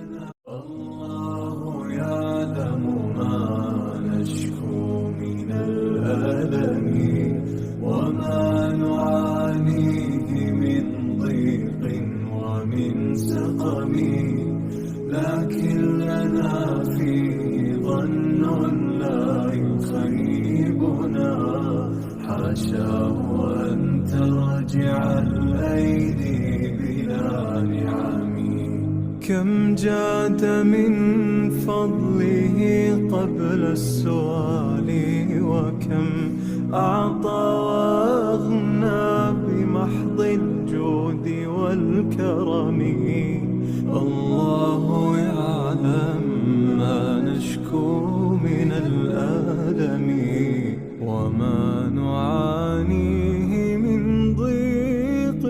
الله يعلم ما نشكو من الألم وما نعانيه من ضيق ومن سقم لكن لنا فيه ظن لا يخيبنا حاشاه أن ترجع الأيدي بلا نعم كم جاد من فضله قبل السؤال وكم أعطى وأغنى بمحض الجود والكرم الله يعلم ما نشكو من الألم وما نعانيه من ضيق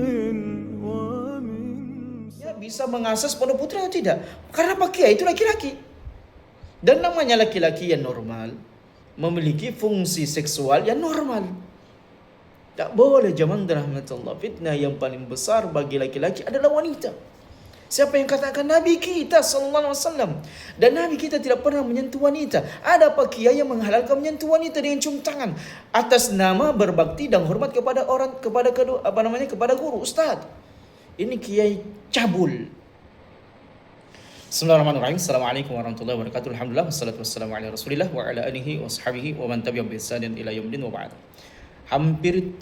ومن bisa mengakses pondok putra atau tidak? Karena Pak Kiai itu laki-laki. Dan namanya laki-laki yang normal memiliki fungsi seksual yang normal. Tak boleh zaman rahmatullah. Fitnah yang paling besar bagi laki-laki adalah wanita. Siapa yang katakan Nabi kita sallallahu alaihi wasallam dan Nabi kita tidak pernah menyentuh wanita? Ada Pak Kiai yang menghalalkan menyentuh wanita dengan cium tangan atas nama berbakti dan hormat kepada orang, kepada kedua, kepada guru, ustaz. Ini kiai cabul. Bismillahirrahmanirrahim. Assalamualaikum warahmatullahi wabarakatuh. Alhamdulillah wassalatu wassalamu ala Rasulillah wa ala alihi wa sahbihi wa man tabi'ahum bi ihsanin ila yaumil wa ba'd. Hampir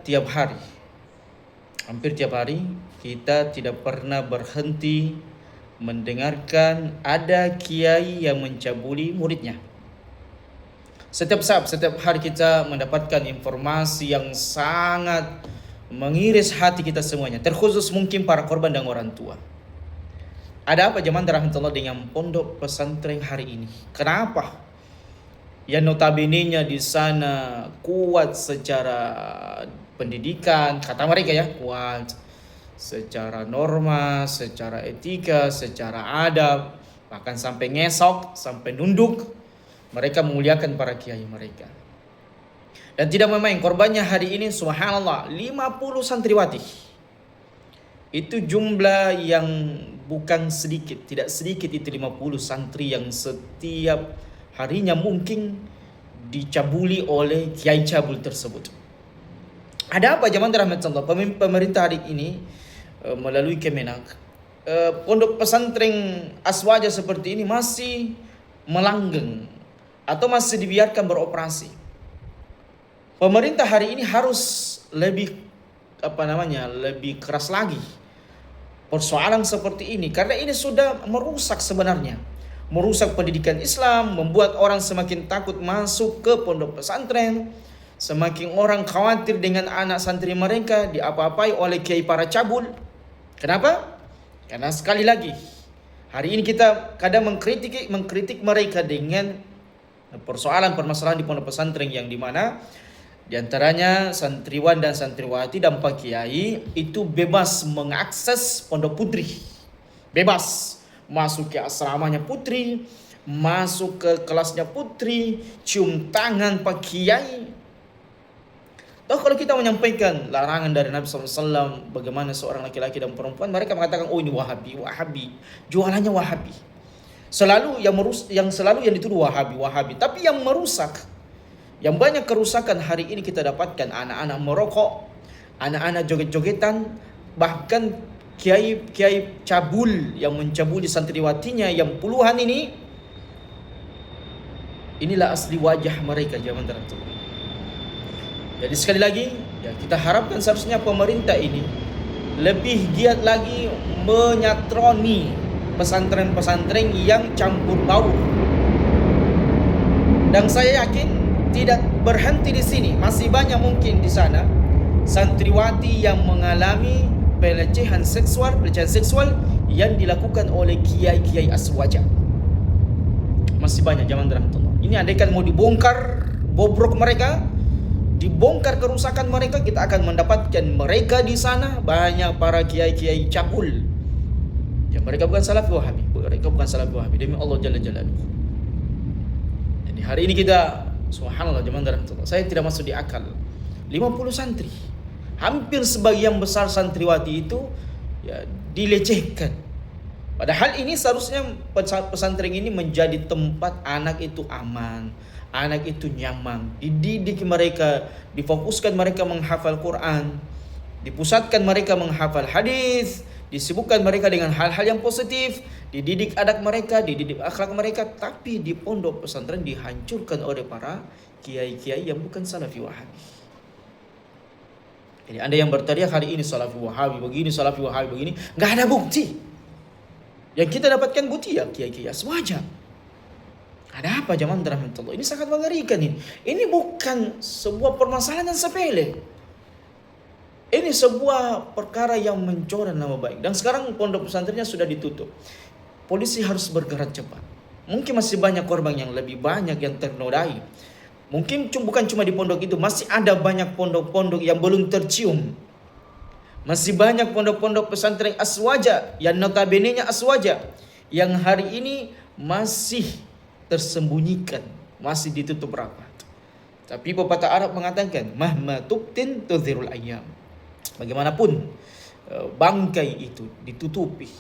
tiap hari kita tidak pernah berhenti mendengarkan ada kiai yang mencabuli muridnya. Setiap hari kita mendapatkan informasi yang sangat mengiris hati kita semuanya, terkhusus mungkin para korban dan orang tua. Ada apa zaman rahmatullah dengan pondok pesantren hari ini? Kenapa? Yang notabene-nya di sana kuat secara pendidikan, kata mereka ya, kuat secara norma, secara etika, secara adab, bahkan sampai ngesok, sampai nunduk. Mereka memuliakan para kiai mereka. Dan tidak main-main, korbannya hari ini subhanallah 50 santriwati. Itu jumlah yang bukan sedikit, tidak sedikit itu 50 santri yang setiap harinya mungkin dicabuli oleh kiai cabul tersebut. Ada apa zaman rahmatullah? Pemerintah hari ini melalui Kemenak, pondok pesantren Aswaja seperti ini masih melanggeng atau masih dibiarkan beroperasi. Pemerintah hari ini harus lebih keras lagi persoalan seperti ini, karena ini sudah merusak sebenarnya, merusak pendidikan Islam, membuat orang semakin takut masuk ke pondok pesantren, semakin orang khawatir dengan anak santri mereka diapa-apai oleh kiai para cabul. Kenapa? Karena sekali lagi hari ini kita kadang mengkritik mereka dengan permasalahan di pondok pesantren yang dimana di antaranya santriwan dan santriwati dan Pak Kiai itu bebas mengakses pondok putri. Bebas masuk ke asramanya putri, masuk ke kelasnya putri, cium tangan Pak Kiai. Toh kalau kita menyampaikan larangan dari Nabi SAW bagaimana seorang laki-laki dan perempuan, mereka mengatakan oh ini Wahabi, jualannya Wahabi. Selalu yang dituduh Wahabi, tapi yang merusak, yang banyak kerusakan hari ini kita dapatkan anak-anak merokok, anak-anak joget-jogetan, bahkan kiai cabul yang mencabuli santriwatinya yang puluhan ini. Inilah asli wajah mereka zaman tertentu. Jadi sekali lagi ya, kita harapkan seharusnya pemerintah ini lebih giat lagi menyatroni pesantren-pesantren yang campur baur. Dan saya yakin tidak berhenti di sini, masih banyak mungkin di sana santriwati yang mengalami pelecehan seksual yang dilakukan oleh kiai-kiai Aswaja. Masih banyak zaman rahmatullah. Ini andaikan mau dibongkar bobrok mereka, dibongkar kerusakan mereka, kita akan mendapatkan mereka di sana banyak para kiai-kiai cabul. Ya, mereka bukan salafi Wahabi, demi Allah Jalla Jalaluhu. Jadi hari ini kita subhanallah zaman rahmatullah, saya tidak masuk di akal. 50 santri, hampir sebagian besar santriwati itu ya dilecehkan. Padahal ini seharusnya pesantren ini menjadi tempat anak itu aman, anak itu nyaman, dididik mereka, difokuskan mereka menghafal Quran, dipusatkan mereka menghafal hadis, disibukkan mereka dengan hal-hal yang positif, dididik adab mereka, dididik akhlak mereka. Tapi di pondok pesantren dihancurkan oleh para kiai-kiai yang bukan salafi wahabi. Jadi Anda yang berteriak hari ini salafi wahabi begini, salafi wahabi begini, nggak ada bukti. Yang kita dapatkan bukti ya kiai-kiai aswaja. Ada apa jamaah rahmatullah? Ini sangat mengerikan ini. Ini bukan sebuah permasalahan yang sepele. Ini sebuah perkara yang mencoreng nama baik. Dan sekarang pondok pesantrennya sudah ditutup. Polisi harus bergerak cepat. Mungkin masih banyak korban yang lebih banyak yang ternodai. Mungkin bukan cuma di pondok itu, masih ada banyak pondok-pondok yang belum tercium. Masih banyak pondok-pondok pesantren aswaja yang notabene-nya aswaja yang hari ini masih tersembunyikan, masih ditutup rapat. Tapi pepatah Arab mengatakan, mahma tubtin tudhirul ayyam. Bagaimanapun bangkai itu ditutupi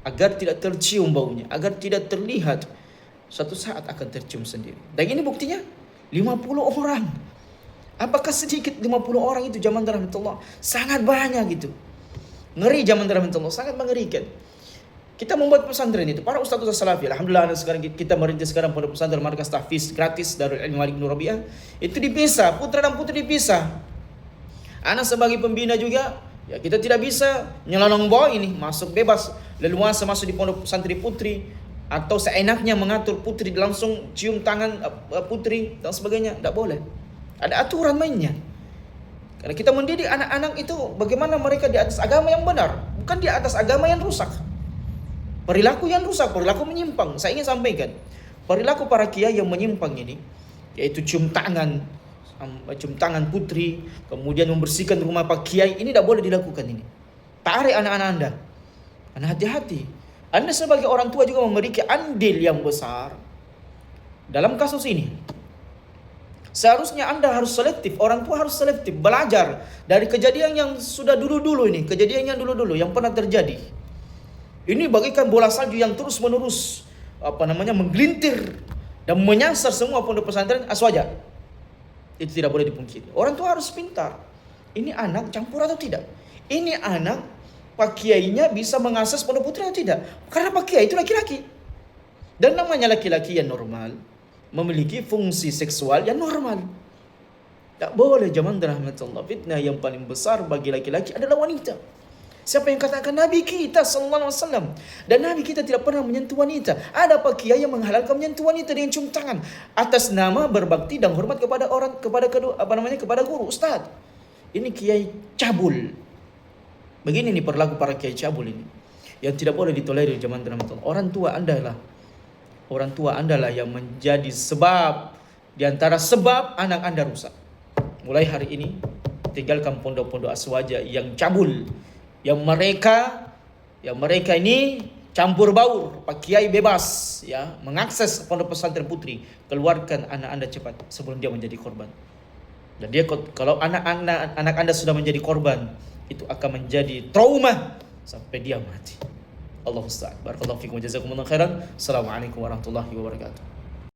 agar tidak tercium baunya, agar tidak terlihat, suatu saat akan tercium sendiri. Dan ini buktinya 50 orang. Apakah sedikit 50 orang itu zaman rahmatullah? Sangat banyak gitu. Ngeri zaman rahmatullah, sangat mengerikan. Kita membuat pesantren itu, para ustaz salafi. Alhamdulillah sekarang kita merintis sekarang pondok pesantren markas tahfiz gratis Darul Ilmi Malik bin Rabi'ah. Itu dipisah, putra dan putri dipisah. Anak sebagai pembina juga, ya kita tidak bisa nyelonong bawa ini, masuk bebas, leluasa masuk di pondok pesantren putri, atau seenaknya mengatur putri langsung cium tangan putri dan sebagainya, tidak boleh. Ada aturan mainnya. Karena kita mendidik anak-anak itu bagaimana mereka di atas agama yang benar, bukan di atas agama yang rusak. Perilaku yang rusak, perilaku menyimpang. Saya ingin sampaikan, perilaku para kiai yang menyimpang ini, yaitu cium tangan putri, kemudian membersihkan rumah pak kiai, ini tidak boleh dilakukan ini. Tarik anak-anak Anda. Anda hati-hati. Anda sebagai orang tua juga memiliki andil yang besar dalam kasus ini. Seharusnya Anda harus selektif, orang tua harus selektif, belajar dari kejadian yang sudah dulu-dulu ini, kejadian yang dulu-dulu yang pernah terjadi. Ini bagaikan bola salju yang terus-menerus menggelintir dan menyasar semua pondok pesantren aswaja. Itu tidak boleh dipungkiri. Orang tua harus pintar. Ini anak campur atau tidak? Ini anak pak kiainya bisa mengakses pondok putri atau tidak? Karena pak kiai itu laki-laki. Dan namanya laki-laki yang normal memiliki fungsi seksual yang normal. Tak boleh zaman rahmatullah. Fitnah yang paling besar bagi laki-laki adalah wanita. Siapa yang katakan Nabi kita sallallahu alaihi wasallam dan Nabi kita tidak pernah menyentuh wanita? Ada pak kiai yang menghalalkan menyentuh wanita dengan cium tangan atas nama berbakti dan hormat kepada kepada guru ustaz. Ini kiai cabul. Begini nih perilaku para kiai cabul ini yang tidak boleh ditolerir zaman rahmatullah. Orang tua Anda lah yang menjadi sebab di antara sebab anak Anda rusak. Mulai hari ini tinggalkan pondok-pondok aswaja yang cabul, yang mereka ini campur baur, pak kiai bebas ya, mengakses pondok pesantren putri. Keluarkan anak Anda cepat sebelum dia menjadi korban. Dan kalau anak Anda sudah menjadi korban, itu akan menjadi trauma sampai dia mati. Allahu Akbar. Barakallahu fikum wa jazakumullahu khairan. Assalamualaikum warahmatullahi wabarakatuh.